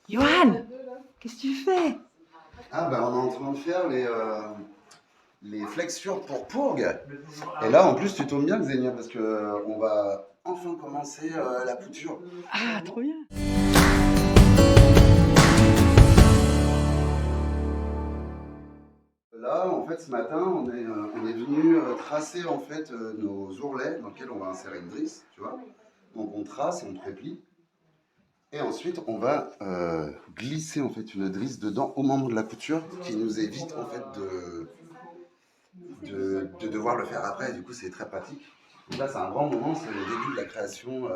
Johan, qu'est-ce que tu fais? Ah bah on est en train de faire les flexures pour Pourgue. Et là en plus tu tombes bien Xenia parce que on va enfin commencer la couture. Ah, trop bien. Là en fait ce matin on est venu tracer en fait nos ourlets dans lesquels on va insérer une drisse, tu vois. Donc on trace et on préplie. Et ensuite, on va glisser en fait une drisse dedans au moment de la couture, qui nous évite en fait de devoir le faire après. Et du coup, c'est très pratique. Donc là, c'est un grand moment, c'est le début de la création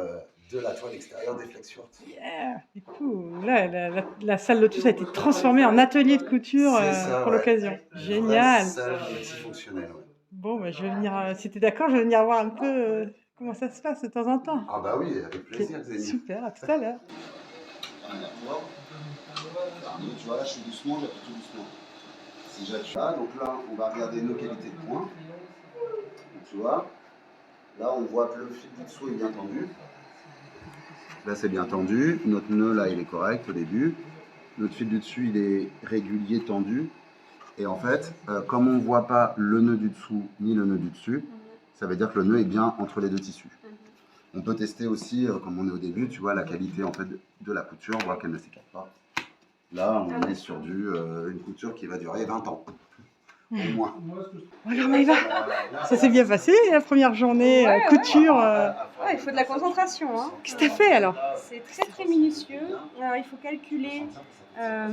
de la toile extérieure des flexures. Yeah, c'est cool. Là, la salle Lotus a été transformée en atelier de couture pour l'occasion. Génial. Salle multifonctionnelle. Ouais. Bon, bah, je vais venir. Si t'es d'accord, je vais venir voir un peu comment ça se passe de temps en temps. Ah bah oui, avec plaisir, Okay. Xenia. Super, à tout à l'heure. Tu vois, là, je suis doucement, j'appuie tout doucement. Si j'appuie là, donc là, on va regarder nos qualités de points. Donc, tu vois, là, on voit que le fil du dessous est bien tendu. Là, c'est bien tendu. Notre nœud, là, il est correct au début. Notre fil du dessus, il est régulier, tendu. Et en fait, comme on ne voit pas le nœud du dessous ni le nœud du dessus, ça veut dire que le nœud est bien entre les deux tissus. On peut tester aussi, comme on est au début, tu vois, la qualité en fait, de la couture, voir qu'elle ne s'écarte pas. Là, on est sur une couture qui va durer 20 ans. Au moins. Alors Maëva, ça s'est bien passé la première journée couture Ouais, il faut de la concentration. Hein. Qu'est-ce que t'as fait alors? C'est très très minutieux. Alors il faut calculer. Alors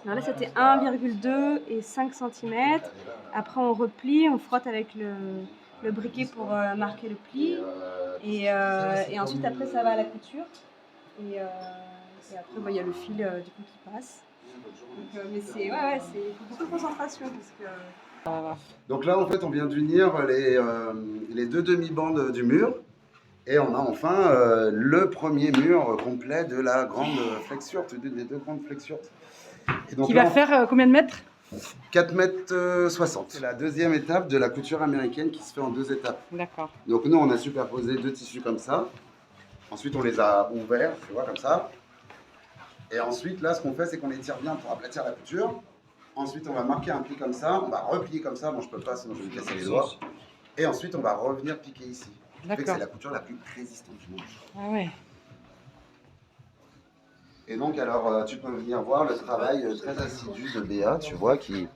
là c'était 1,2 et 5 cm. Après on replie, on frotte avec le briquet pour marquer le pli. Et ensuite après ça va à la couture. Et après il y a le fil du coup qui passe. Donc, mais c'est beaucoup de concentration parce que. Donc là, en fait, on vient d'unir les deux demi-bandes du mur et on a enfin le premier mur complet de la grande flexure, des deux grandes flexures. Et donc, qui va faire combien de mètres? 4,60 mètres. C'est la deuxième étape de la couture américaine qui se fait en deux étapes. D'accord. Donc nous, on a superposé deux tissus comme ça. Ensuite, on les a ouverts, tu vois, comme ça. Et ensuite, là, ce qu'on fait, c'est qu'on les tire bien pour aplatir la couture. Ensuite, on va marquer un pli comme ça. On va replier comme ça. Bon, je peux pas, sinon je vais me casser les doigts. Et ensuite, on va revenir piquer ici. C'est la couture la plus résistante du monde. Ah ouais. Et donc, alors, tu peux venir voir le travail très assidu de Béa, tu vois, qui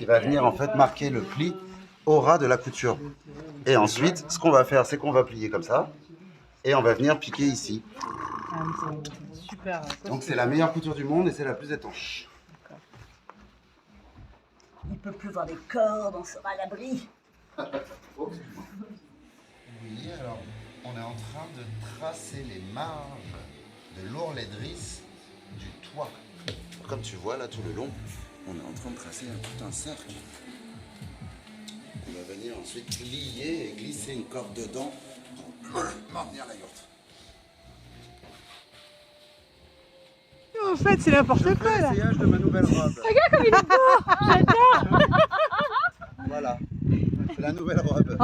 va venir en fait marquer le pli au ras de la couture. Et ensuite, ce qu'on va faire, c'est qu'on va plier comme ça. Et on va venir piquer ici. Ah, super. Donc c'est la meilleure couture du monde et c'est la plus étanche. Il peut plus voir des cordes, on sera à l'abri. Oui, alors on est en train de tracer les marges de l'ourlet de drisse du toit. Comme tu vois là tout le long, on est en train de tracer tout un cercle. On va venir ensuite lier et glisser une corde dedans pour maintenir la yourte. En fait, c'est n'importe quoi là. L'essayage de ma nouvelle robe. Regarde comme il est beau. J'adore. Voilà, c'est la nouvelle robe.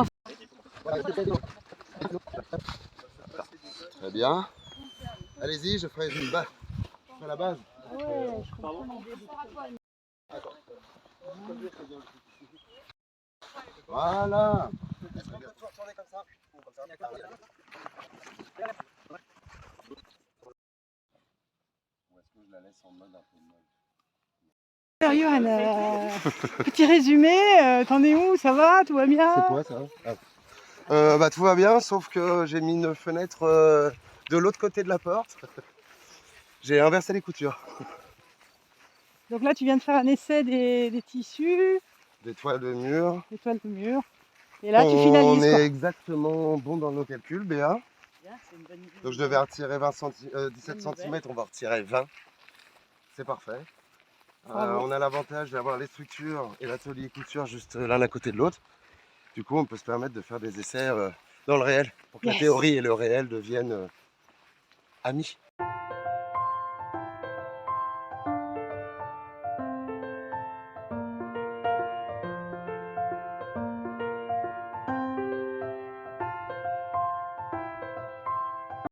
Très bien. Allez-y, je ferai une base. Je ferai la base. Ouais, je comprends. D'accord. Voilà. Alors Johan, petit résumé, t'en es où? Ça va? Tout va bien? C'est quoi ça? Bah, tout va bien, sauf que j'ai mis une fenêtre de l'autre côté de la porte. J'ai inversé les coutures. Donc là, tu viens de faire un essai des tissus, Des toiles de mur. des toiles de mur. Et là, tu finalises. On est quoi. exactement bon dans nos calculs, Béa. Bien, c'est une bonne idée. Donc je devais retirer 17 cm, on va retirer 20. C'est parfait. On a l'avantage d'avoir les structures et l'atelier couture juste l'un à côté de l'autre. Du coup, on peut se permettre de faire des essais dans le réel pour que la théorie et le réel deviennent amis.